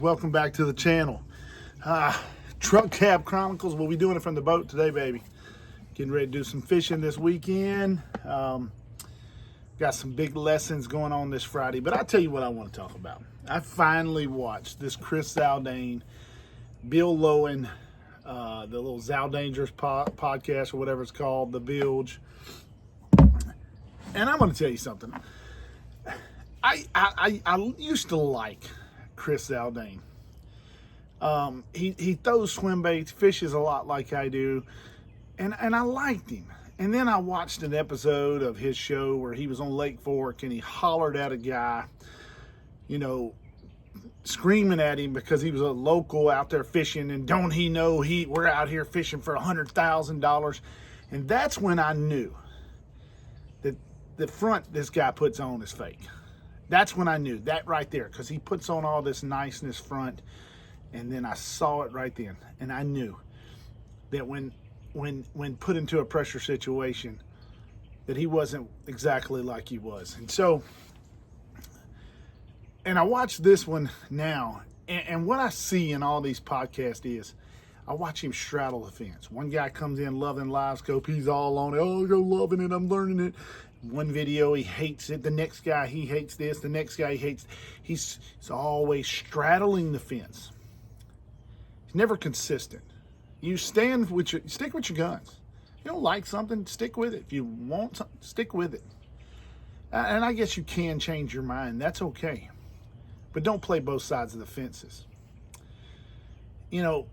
welcome back to the channel. Truck Cab Chronicles. We'll be doing it from the boat today, baby. Getting ready to do some fishing this weekend. Got some big lessons going on this Friday, but I'll tell you what I want to talk about. I finally watched this Chris Zaldain, Bill Lowen, the little Zaldain podcast or whatever it's called, The Bilge. And I'm going to tell you something. I used to like Chris Zaldain. He throws swim baits, fishes a lot like I do, and I liked him. And then I watched an episode of his show where he was on Lake Fork and he hollered at a guy, you know, screaming at him because he was a local out there fishing, and don't he know we're out here fishing for $100,000. And that's when I knew that the front this guy puts on is fake. That's when I knew that right there, because he puts on all this niceness front, and then I saw it right then, and I knew that when put into a pressure situation, that he wasn't exactly like he was. And so, and I watch this one now, and what I see in all these podcasts is, I watch him straddle the fence. One guy comes in loving Livescope, he's all on it, oh, I'm loving it, I'm learning it. One video, he hates it. The next guy, he hates this. The next guy, he hates. He's always straddling the fence. He's never consistent. You stick with your guns. You don't like something, stick with it. If you want something, stick with it. And I guess you can change your mind. That's okay. But don't play both sides of the fences. You know,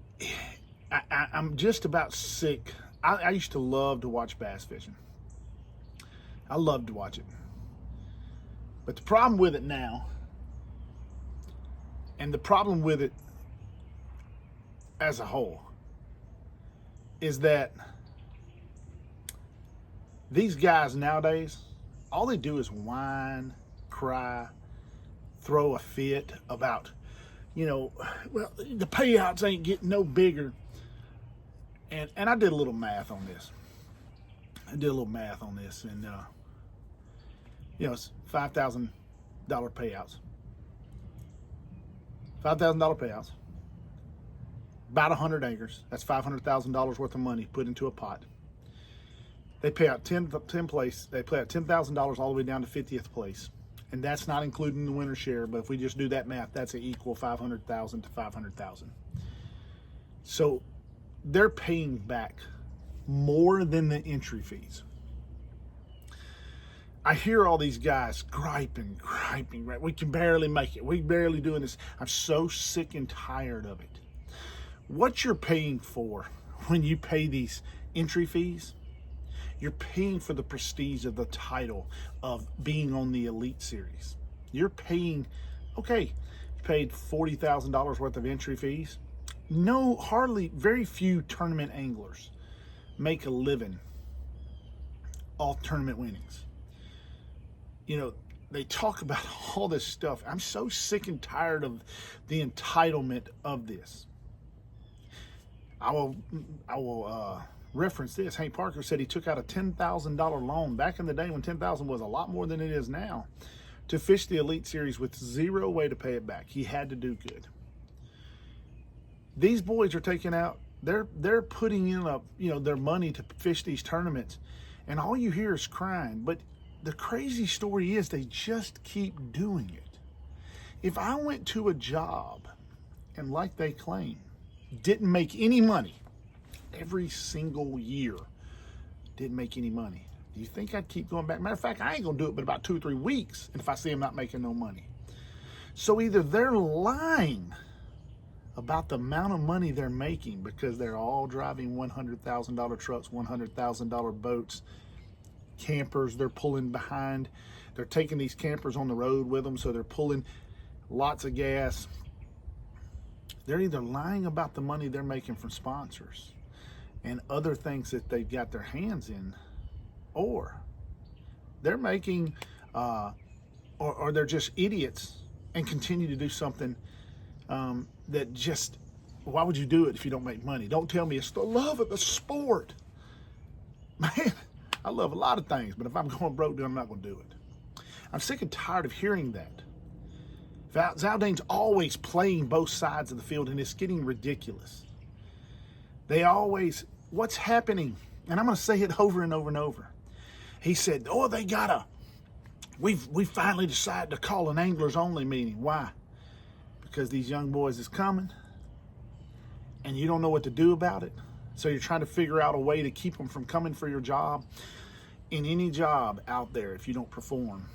I'm just about sick. I used to love to watch bass fishing. I love to watch it. But the problem with it now, and the problem with it as a whole, is that these guys nowadays, all they do is whine, cry, throw a fit about, you know, well, the payouts ain't getting no bigger. And I did a little math on this. And you know, it's $5,000 payouts. $5,000 payouts. About 100 acres. That's $500,000 worth of money put into a pot. They pay out 10 place. They pay out $10,000 all the way down to 50th place, and that's not including the winner share. But if we just do that math, that's an equal 500,000 to 500,000. So they're paying back more than the entry fees. I hear all these guys griping, right? We can barely make it. We barely doing this. I'm so sick and tired of it. What you're paying for when you pay these entry fees, you're paying for the prestige of the title of being on the Elite Series. You're paying, okay, you paid $40,000 worth of entry fees. Very few tournament anglers make a living off tournament winnings. You know, they talk about all this stuff. I'm so sick and tired of the entitlement of this. I will reference this. Hank Parker said he took out a $10,000 loan back in the day when $10,000 was a lot more than it is now to fish the Elite Series with zero way to pay it back. He had to do good. These boys are taking out, they're putting in their money to fish these tournaments, and all you hear is crying. But the crazy story is they just keep doing it. If I went to a job and, like they claim, didn't make any money every single year, didn't make any money, do you think I'd keep going back? Matter of fact, I ain't gonna do it but about 2 or 3 weeks if I see them not making no money. So either they're lying about the amount of money they're making because they're all driving $100,000 trucks, $100,000 boats, campers they're pulling behind. They're taking these campers on the road with them, so they're pulling lots of gas. They're either lying about the money they're making from sponsors and other things that they've got their hands in, or they're making, or they're just idiots and continue to do something that just, why would you do it if you don't make money? Don't tell me it's the love of the sport. Man, I love a lot of things, but if I'm going broke, I'm not going to do it. I'm sick and tired of hearing that. Zaldain's always playing both sides of the field, and it's getting ridiculous. They always, what's happening? And I'm going to say it over and over and over. He said, oh, we finally decided to call an anglers only meeting. Why? Because these young boys is coming, and you don't know what to do about it. So you're trying to figure out a way to keep them from coming for your job. In any job out there, if you don't perform,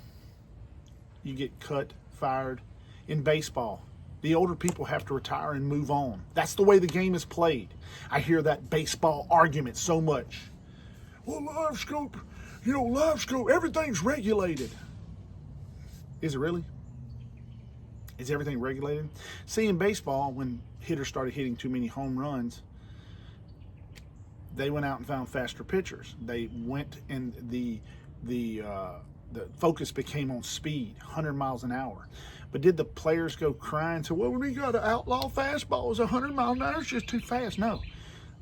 you get cut, fired. In baseball, the older people have to retire and move on. That's the way the game is played. I hear that baseball argument so much. Well, Livescope, everything's regulated. Is it really? Is everything regulated? See, in baseball, when hitters started hitting too many home runs, they went out and found faster pitchers. They went, and the focus became on speed, 100 miles an hour. But did the players go crying and say, well, we got to outlaw fastballs, 100 miles an hour is just too fast? No.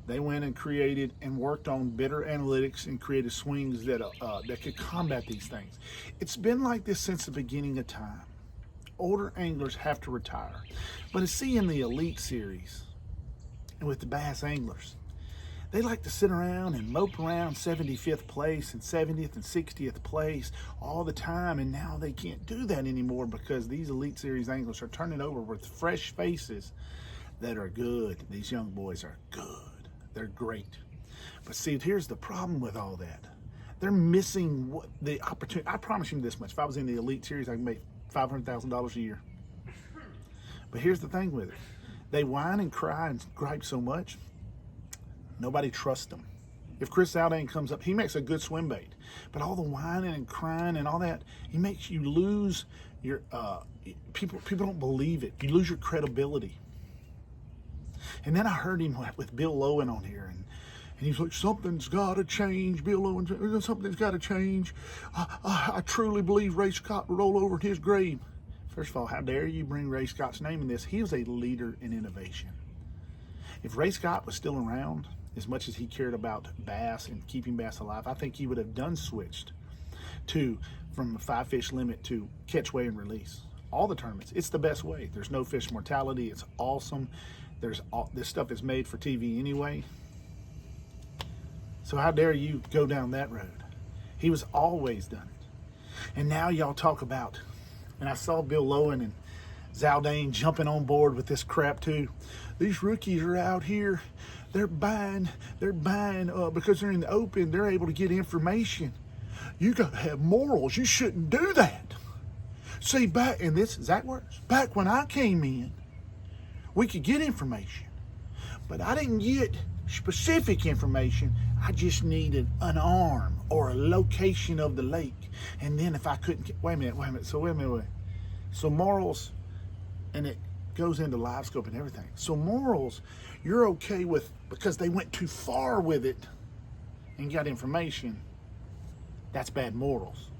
They went and created and worked on better analytics and created swings that could combat these things. It's been like this since the beginning of time. Older anglers have to retire. But see, in the Elite Series and with the bass anglers, they like to sit around and mope around 75th place and 70th and 60th place all the time, and now they can't do that anymore because these Elite Series anglers are turning over with fresh faces that are good. These young boys are good. They're great. But see, here's the problem with all that. They're missing the opportunity. I promise you this much. If I was in the Elite Series, I could make $500,000 a year. But here's the thing with it. They whine and cry and gripe so much, nobody trusts them. If Chris Zaldain comes up, he makes a good swim bait. But all the whining and crying and all that, he makes you lose your, people don't believe it. You lose your credibility. And then I heard him with Bill Lowen on here, and he's like, something's got to change, Bill Lowen, something's got to change. I truly believe Ray Scott will roll over in his grave. First of all, how dare you bring Ray Scott's name in this? He was a leader in innovation. If Ray Scott was still around, as much as he cared about bass and keeping bass alive, I think he would have switched from a 5-fish limit to catch, weigh, and release. All the tournaments. It's the best way. There's no fish mortality. It's awesome. This stuff is made for TV anyway. So how dare you go down that road? He was always done it. And now y'all talk about, and I saw Bill Lowen and Zaldain jumping on board with this crap too. These rookies are out here. They're buying because they're in the open. They're able to get information. You got to have morals. You shouldn't do that. See, back when I came in, we could get information, but I didn't get specific information. I just needed an arm or a location of the lake. And then if I couldn't get, wait a minute. So morals, and it goes into Livescope and everything. So morals, you're okay with, because they went too far with it and got information, that's bad morals.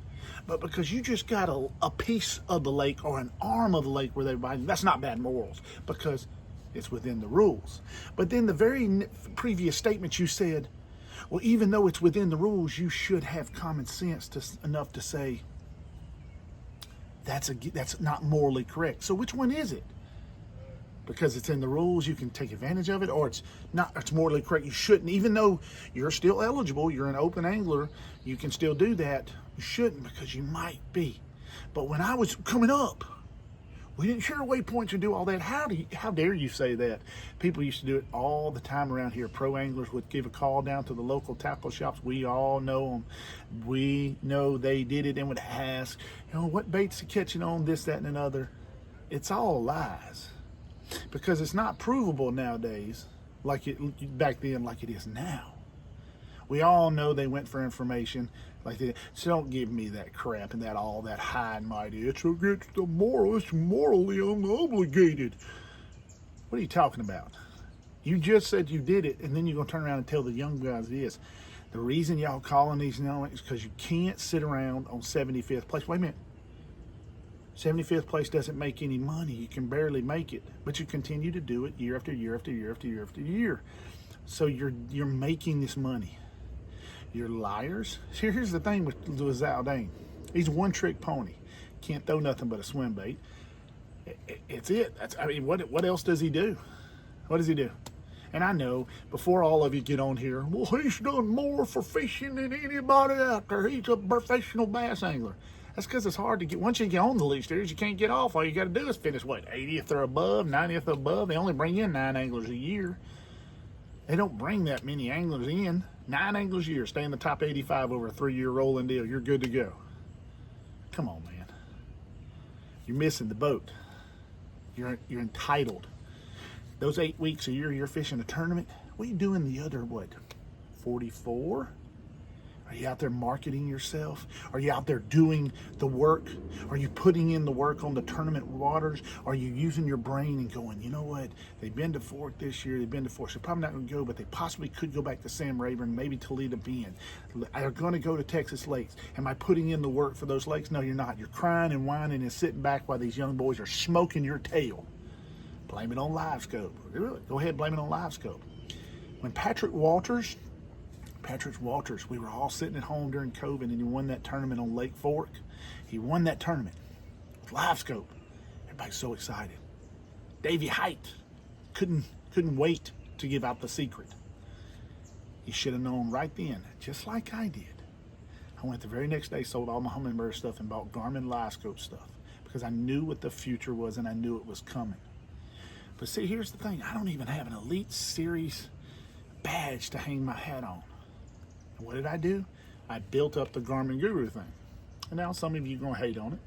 But because you just got a piece of the lake or an arm of the lake where they're buying, that's not bad morals because it's within the rules. But then the very previous statement you said, well, even though it's within the rules, you should have common sense enough to say that's not morally correct. So which one is it? Because it's in the rules, you can take advantage of it, or it's morally correct. You shouldn't, even though you're still eligible, you're an open angler, you can still do that. You shouldn't, because you might be. But when I was coming up, we didn't share waypoints and do all that. How dare you say that? People used to do it all the time around here. Pro anglers would give a call down to the local tackle shops. We all know them. We know they did it and would ask, what baits are catching on, this, that, and another. It's all lies. Because it's not provable nowadays like it back then like it is now. We all know they went for information like that. So don't give me that crap and that high and mighty. It's against the moral. It's morally unobligated. What are you talking about? You just said you did it, and then you're going to turn around and tell the young guys this. The reason y'all calling these now is because you can't sit around on 75th place. Wait a minute. 75th place doesn't make any money. You can barely make it, but you continue to do it year after year after year after year after year. So you're making this money. You're liars. Here's the thing with Zaldain. He's a one-trick pony. Can't throw nothing but a swim bait. It's it. I mean, what else does he do? What does he do? And I know, before all of you get on here, well, he's done more for fishing than anybody out there. He's a professional bass angler. That's because it's hard to get. Once you get on the leash series, you can't get off. All you got to do is finish, what, 80th or above, 90th or above. They only bring in 9 anglers a year. They don't bring that many anglers in. 9 anglers a year. Stay in the top 85 over a 3-year rolling deal. You're good to go. Come on, man. You're missing the boat. You're entitled. Those 8 weeks a year you're fishing a tournament, what are you doing the other, 44? Are you out there marketing yourself? Are you out there doing the work? Are you putting in the work on the tournament waters? Are you using your brain and going, you know what? They've been to Fork this year. They've been to Fork. So probably not going to go, but they possibly could go back to Sam Rayburn, maybe Toledo Bend. They're going to go to Texas Lakes. Am I putting in the work for those lakes? No, you're not. You're crying and whining and sitting back while these young boys are smoking your tail. Blame it on Livescope. Really? Go ahead, blame it on Livescope. When Patrick Walters, we were all sitting at home during COVID, and he won that tournament on Lake Fork. He won that tournament with Livescope. Everybody's so excited. Davey Height couldn't wait to give out the secret. He should have known right then, just like I did. I went the very next day, sold all my Humminbird stuff, and bought Garmin Livescope stuff because I knew what the future was and I knew it was coming. But see, here's the thing. I don't even have an Elite Series badge to hang my hat on. And what did I do? I built up the Garmin Guru thing. And now some of you are going to hate on it.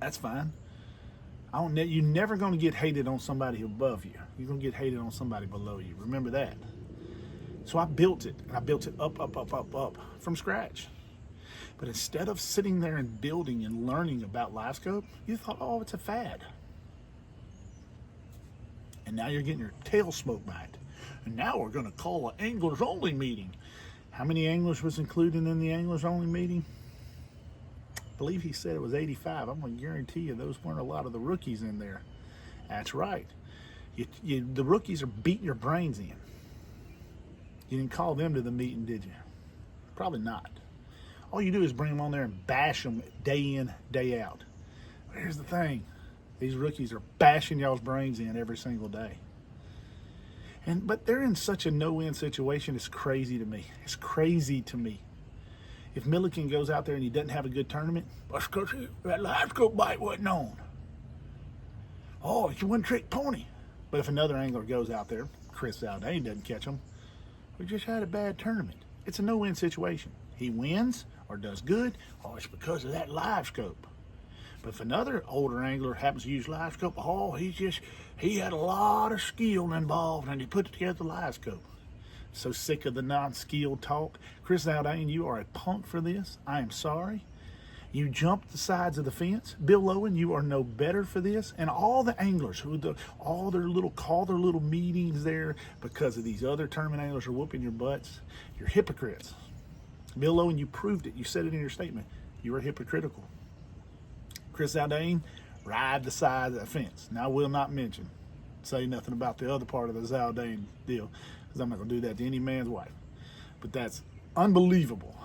That's fine. You're never going to get hated on somebody above you. You're going to get hated on somebody below you. Remember that. So I built it. And I built it up from scratch. But instead of sitting there and building and learning about Livescope, you thought, oh, it's a fad. And now you're getting your tail smoked by it. And now we're going to call an anglers only meeting. How many anglers was included in the anglers only meeting? I believe he said it was 85. I'm going to guarantee you those weren't a lot of the rookies in there. That's right. The rookies are beating your brains in. You didn't call them to the meeting, did you? Probably not. All you do is bring them on there and bash them day in, day out. But here's the thing. These rookies are bashing y'all's brains in every single day. But they're in such a no-win situation, it's crazy to me. It's crazy to me. If Milliken goes out there and he doesn't have a good tournament, that's because that Livescope bite wasn't on. Oh, it's a one-trick pony. But if another angler goes out there, Chris Zaldain doesn't catch him, we just had a bad tournament. It's a no-win situation. He wins or does good, oh, it's because of that Livescope. But if another older angler happens to use Livescope, oh, he had a lot of skill involved and he put together the Livescope. So sick of the non-skilled talk. Chris Zaldain, you are a punk for this. I am sorry. You jumped the sides of the fence. Bill Lowen, you are no better for this. And all the anglers call their little meetings there because of these other tournament anglers are whooping your butts. You're hypocrites. Bill Lowen, you proved it. You said it in your statement. You were hypocritical. Chris Zaldain, ride the side of the fence. Now, I will not say nothing about the other part of the Zaldain deal, because I'm not going to do that to any man's wife. But that's unbelievable.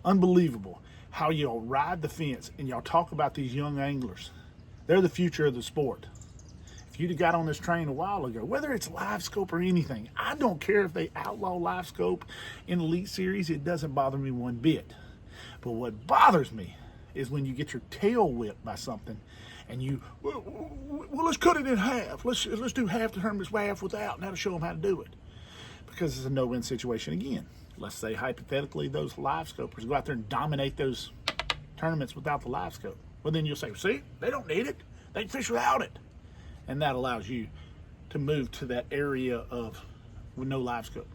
Unbelievable how y'all ride the fence and y'all talk about these young anglers. They're the future of the sport. If you'd have got on this train a while ago, whether it's Livescope or anything, I don't care if they outlaw Livescope in Elite Series. It doesn't bother me one bit. But what bothers me is when you get your tail whipped by something and well, let's cut it in half. Let's do half the tournaments, half without, and that'll show them how to do it. Because it's a no-win situation again. Let's say, hypothetically, those Livescopers go out there and dominate those tournaments without the Livescope. Well, then you'll say, see, they don't need it. They can fish without it. And that allows you to move to that area with no Livescope.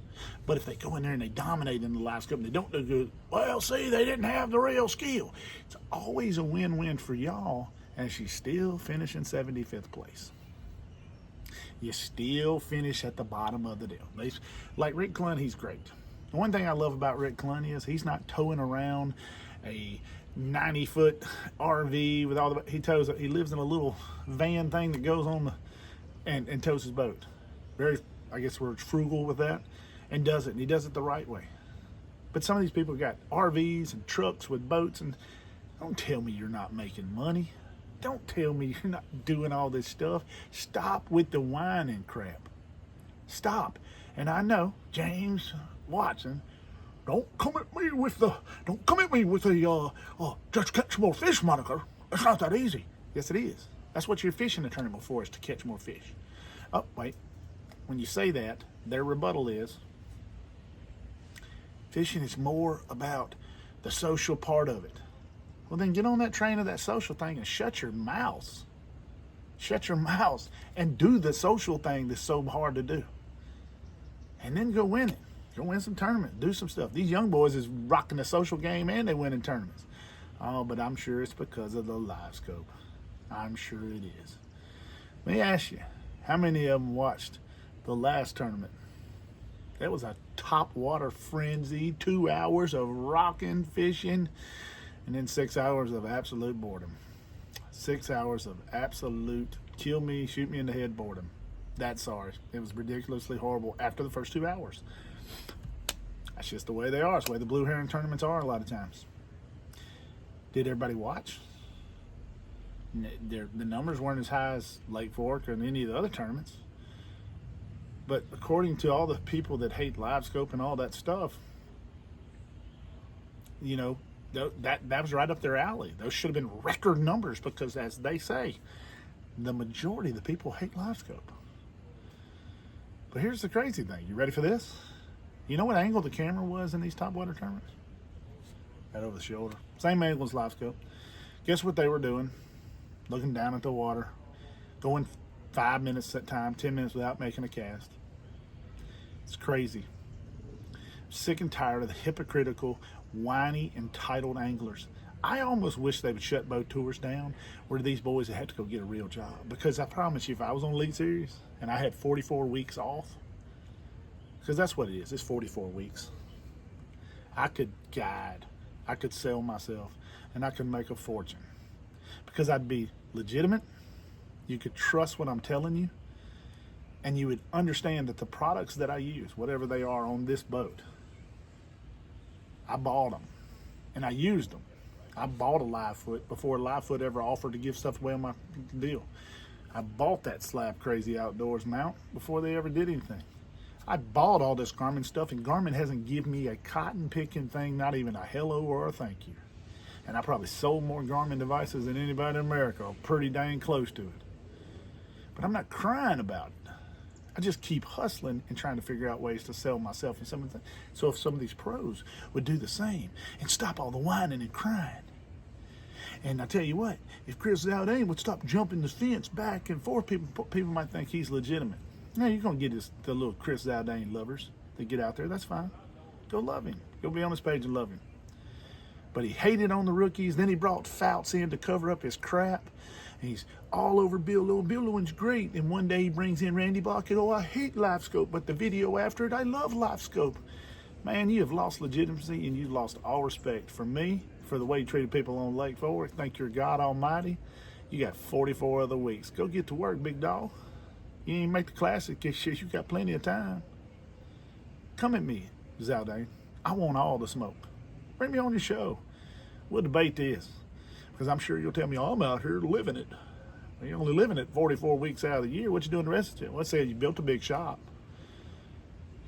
But if they go in there and they dominate in the Livescope and they don't do good, well, see, they didn't have the real skill. It's always a win-win for y'all, and she's still finishing 75th place. You still finish at the bottom of the deal. Like Rick Clunn, he's great. The one thing I love about Rick Clunn is he's not towing around a 90-foot RV with all the. He lives in a little van thing that goes on and tows his boat. Very, I guess we're frugal with that, and does it. And he does it the right way. But some of these people got RVs and trucks with boats, and don't tell me you're not making money. Don't tell me you're not doing all this stuff. Stop with the whining crap. Stop. And I know, James Watson, don't come at me with the just catch more fish moniker. It's not that easy. Yes, it is. That's what you're fishing the tournament for, is to catch more fish. Oh, wait. When you say that, their rebuttal is, fishing is more about the social part of it. Well, then get on that train of that social thing and shut your mouths. Shut your mouths and do the social thing that's so hard to do. And then go win it. Go win some tournaments. Do some stuff. These young boys is rocking the social game and they winning tournaments. Oh, but I'm sure it's because of the Livescope. I'm sure it is. Let me ask you, how many of them watched the last tournament? That was a top water frenzy, 2 hours of rocking, fishing, and then 6 hours of absolute boredom. 6 hours of absolute kill me, shoot me in the head boredom. That's sorry. It was ridiculously horrible after the first 2 hours. That's just the way they are. It's the way the blue herring tournaments are a lot of times. Did everybody watch? The numbers weren't as high as Lake Fork or any of the other tournaments. But according to all the people that hate Livescope and all that stuff, you know, that was right up their alley. Those should have been record numbers because, as they say, the majority of the people hate Livescope. But here's the crazy thing. You ready for this? You know what angle the camera was in these top water tournaments? Right over the shoulder. Same angle as Livescope. Guess what they were doing? Looking down at the water, going 5 minutes at a time, 10 minutes without making a cast. It's crazy. I'm sick and tired of the hypocritical, whiny, entitled anglers. I almost wish they would shut boat tours down where these boys would have to go get a real job. Because I promise you, if I was on Elite Series and I had 44 weeks off, because that's what it is, it's 44 weeks, I could guide, I could sell myself, and I could make a fortune. Because I'd be legitimate, you could trust what I'm telling you, and you would understand that the products that I use, whatever they are on this boat, I bought them, and I used them. I bought a Livefoot before Livefoot ever offered to give stuff away on my deal. I bought that Slab Crazy Outdoors mount before they ever did anything. I bought all this Garmin stuff, and Garmin hasn't given me a cotton-picking thing, not even a hello or a thank you. And I probably sold more Garmin devices than anybody in America, or pretty dang close to it. But I'm not crying about it. I just keep hustling and trying to figure out ways to sell myself and some of the. So if some of these pros would do the same and stop all the whining and crying. And I tell you what, if Chris Zaldain would stop jumping the fence back and forth, people might think he's legitimate. Now you're gonna get the little Chris Zaldain lovers that get out there. That's fine. Go love him. Go be on his page and love him. But he hated on the rookies. Then he brought Fouts in to cover up his crap. And he's all over Bill Lewin. Bill Lewin's great. And one day he brings in Randy Block and, oh, I hate Livescope. But the video after it, I love Livescope. Man, you have lost legitimacy and you've lost all respect from me for the way you treated people on Lake Fork. Think you're God Almighty. You got 44 other weeks. Go get to work, big dog. You ain't make the classic. You got plenty of time. Come at me, Zaldain. I want all the smoke. Bring me on your show. We'll debate this. Because I'm sure you'll tell me, oh, I'm out here living it. Well, you're only living it 44 weeks out of the year. What you doing the rest of it? Let's say you built a big shop.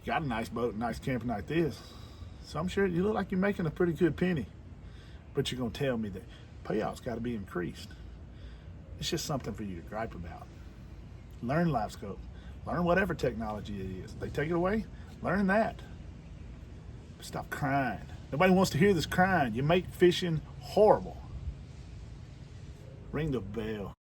You got a nice boat, nice camping like this. So I'm sure you look like you're making a pretty good penny. But you're going to tell me that payout's got to be increased. It's just something for you to gripe about. Learn Livescope. Learn whatever technology it is. If they take it away, learn that. But stop crying. Nobody wants to hear this crying. You make fishing horrible. Ring the bell.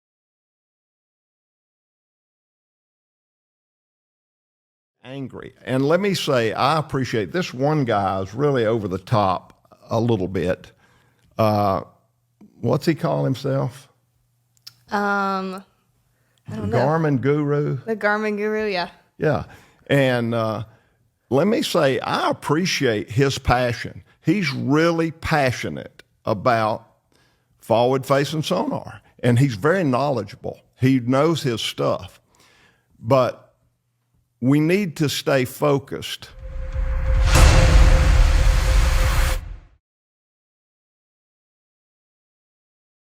Angry. And let me say, I appreciate this one guy is really over the top a little bit. What's he call himself? I don't know. Garmin Guru? The Garmin Guru, yeah. Yeah. And let me say, I appreciate his passion. He's really passionate about forward-facing sonar, and he's very knowledgeable. He knows his stuff. But we need to stay focused